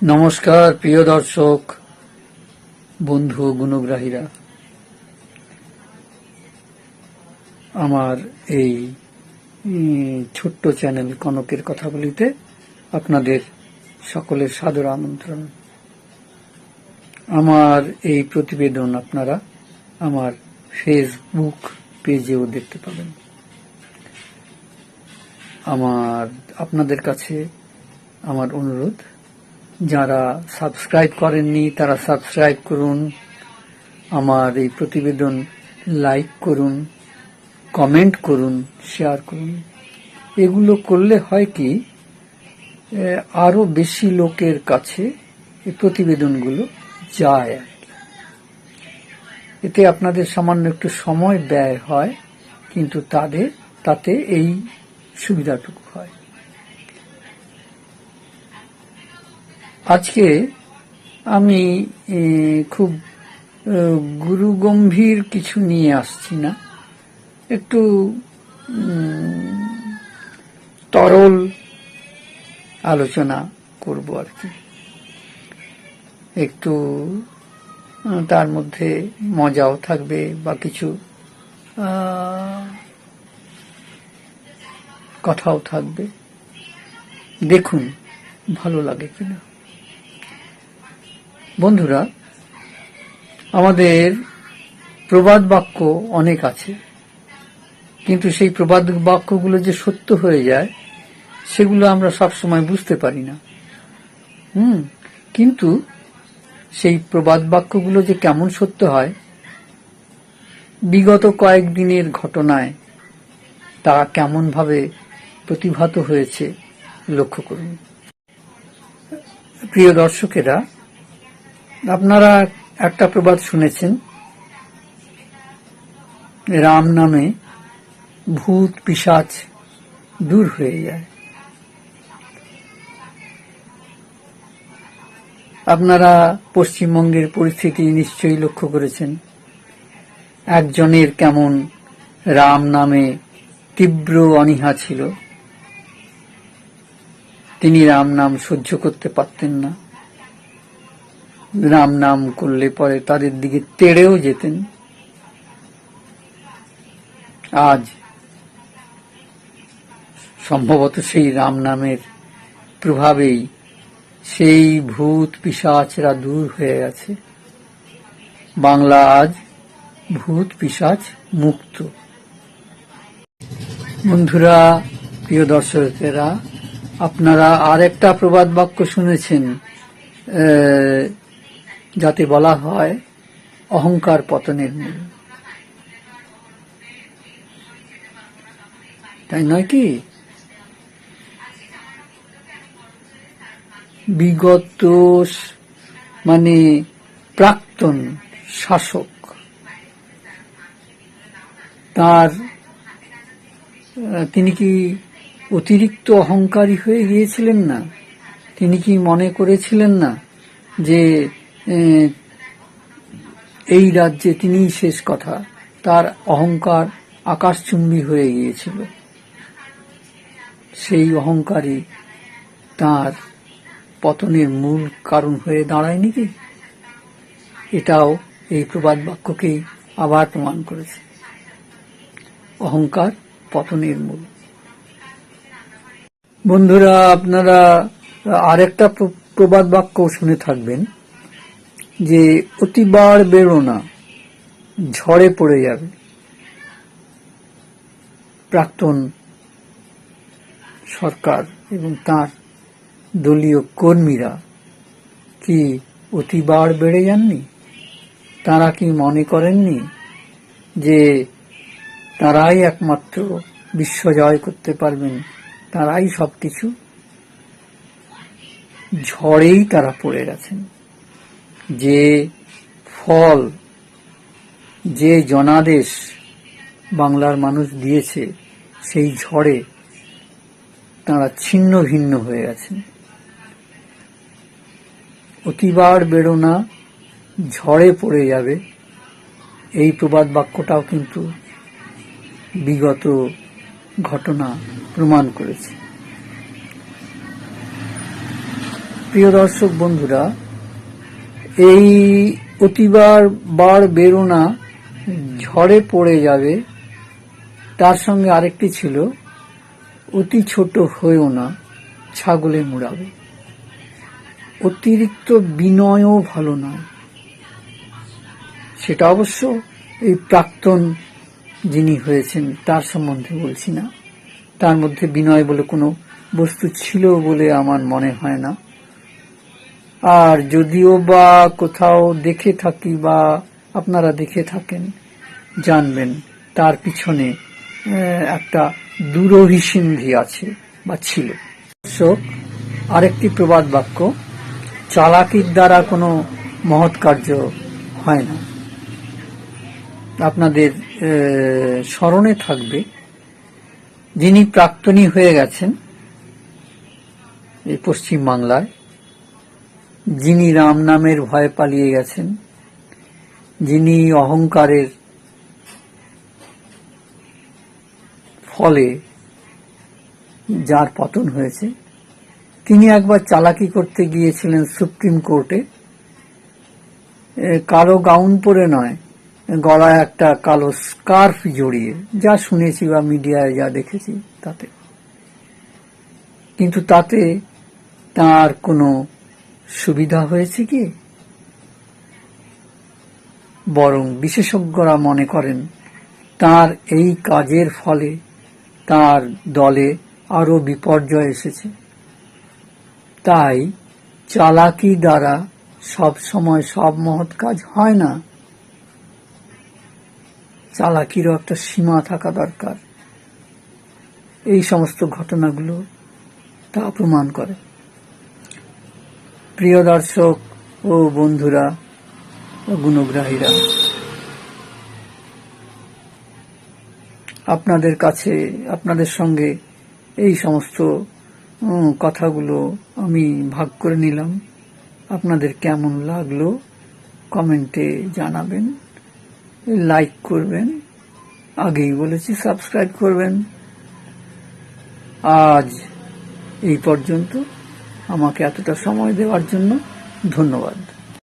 নমস্কার প্রিয় দর্শক, বন্ধু ও গুণগ্রাহীরা। আমার এই ছোট্ট চ্যানেল কনকের কথা বলিতে আপনাদের সকলের সাদর আমন্ত্রণ। আমার এই প্রতিবেদন আপনারা আমার ফেসবুক পেজেও দেখতে পাবেন। আপনাদের কাছে আমার অনুরোধ, যারা সাবস্ক্রাইব করেননি তারা সাবস্ক্রাইব করুন, আমার এই প্রতিবেদন লাইক করুন, কমেন্ট করুন, শেয়ার করুন। এগুলো করলে হয় কি, আরো বেশি লোকের কাছে এই প্রতিবেদনগুলো যায়। এতে আপনাদের সামান্য একটু সময় ব্যয় হয়, কিন্তু তাতে এই সুবিধাটুকু হয়। আজকে আমি খুব গুরুগম্ভীর কিছু নিয়ে আসছি না, একটু তরল আলোচনা করব আর কি। একটু তার মধ্যে মজাও থাকবে বা কিছু কথাও থাকবে। দেখুন ভালো লাগে কিনা। বন্ধুরা, আমাদের প্রবাদ বাক্য অনেক আছে, কিন্তু সেই প্রবাদ বাক্যগুলো যে সত্য হয়ে যায় সেগুলো আমরা সবসময় বুঝতে পারি না। কিন্তু সেই প্রবাদ বাক্যগুলো যে কেমন সত্য হয়, বিগত কয়েকদিনের ঘটনায় তা কেমন ভাবে প্রতিভাত হয়েছে লক্ষ্য করুন। প্রিয় দর্শকেরা, আপনারা একটা প্রবাদ শুনেছেন, রাম নামে ভূত পিশাচ দূর হয়ে যায়। আপনারা পশ্চিমবঙ্গের পরিস্থিতি নিশ্চয়ই লক্ষ্য করেছেন। একজনের কেমন রাম নামে তীব্র অনীহা ছিল, তিনি রাম নাম সহ্য করতে পারতেন না। রাম নাম করলে পরে তাদের দিকে তেড়েও যেতেন। আজ সম্ভবত সেই রাম নামের প্রভাবেই সেই ভূত পিশাচরা দূর হয়ে গেছে। বাংলা আজ ভূত পিশাচ মুক্ত। বন্ধুরা, প্রিয় দর্শকেরা, আপনারা আর একটা প্রবাদ বাক্য শুনেছেন, যাতে বলা হয় অহংকার পতনের মূল। তাই নয় কি? বিগত প্রাক্তন শাসক, তিনি কি অতিরিক্ত অহংকারী হয়ে গিয়েছিলেন না? তিনি কি মনে করেছিলেন না যে এই রাজ্যে তিনিই শেষ কথা? তার অহংকার আকাশচুম্বী হয়ে গিয়েছিল। সেই অহংকারী তার পতনের মূল কারণ হয়ে দাঁড়ায়নি কি? এটাও এই প্রবাদ বাক্যকেই আবার প্রমাণ করেছে। অহংকার পতনের মূল। বন্ধুরা, আপনারা আরেকটা প্রবাদ বাক্য শুনে থাকবেন যে অতিবার বেরো না, ঝড়ে পড়ে যাবে। প্রাক্তন সরকার এবং তার দলীয় কর্মীরা কি অতিবার বেড়ে যাননি? তারা কি মনে করেননি যে তারাই একমাত্র বিশ্ব জয় করতে পারবেন, তারাই সবকিছু? ঝড়েই তারা পড়ে গেছেন। যে ফল, যে জনাদেশ বাংলার মানুষ দিয়েছে, সেই ঝড়ে তারা ছিন্ন ভিন্ন হয়ে গেছেন। অতিবার বেরো না, ঝড়ে পড়ে যাবে, এই প্রবাদ বাক্যটাও কিন্তু বিগত ঘটনা প্রমাণ করেছে। প্রিয় দর্শক বন্ধুরা, এই অতিবার বার বেরোনা ঝড়ে পড়ে যাবে, তার সঙ্গে আরেকটি ছিল অতি ছোট হয়েও না, ছাগলে মুড়াবে। অতিরিক্ত বিনয়ও ভালো নয়। সেটা অবশ্য এই প্রাক্তন যিনি হয়েছেন তার সম্বন্ধে বলছি না, তার মধ্যে বিনয় বলে কোনো বস্তু ছিল বলে আমার মনে হয় না। আর যদিও বা কোথাও দেখে থাকি বা আপনারা দেখে থাকেন, জানবেন তার পিছনে একটা দূরভিসন্ধি আছে বা ছিল। আরেকটি প্রবাদ বাক্য, চালাকির দ্বারা কোনো মহৎ কার্য হয় না। আপনাদের স্মরণে থাকবে, যিনি প্রাক্তনী হয়ে গেছেন এই পশ্চিম বাংলায়, যিনি রাম নামের ভয়ে পালিয়ে গেছেন, যিনি অহংকারের ফলে যার পতন হয়েছে, তিনি একবার চালাকি করতে গিয়েছিলেন সুপ্রিম কোর্টে। কালো গাউন পরে নয়, গলায় একটা কালো স্কার্ফ জড়িয়ে, যা শুনেছি বা মিডিয়ায় যা দেখেছি তাতে। কিন্তু তাতে তার কোনো সুবিধা হয়েছে কি? বরং বিশেষজ্ঞরা মনে করেন তার এই কাজের ফলে তার দলে আরো বিপর্যয় এসেছে। তাই চালাকি দ্বারা সব সময় সব মহৎ কাজ হয় না। চালাকিরও একটা সীমা থাকা দরকার। এই সমস্ত ঘটনাগুলো তা প্রমাণ করে। প্রিয় দর্শক ও বন্ধুরা ও গুণগ্রাহীরা, আপনাদের কাছে, আপনাদের সঙ্গে এই সমস্ত কথাগুলো আমি ভাগ করে নিলাম। আপনাদের কেমন লাগলো কমেন্টে জানাবেন, লাইক করবেন, আগেই বলেছি সাবস্ক্রাইব করবেন। আজ এই পর্যন্ত। আমাকে এতটা সময় দেওয়ার জন্য ধন্যবাদ।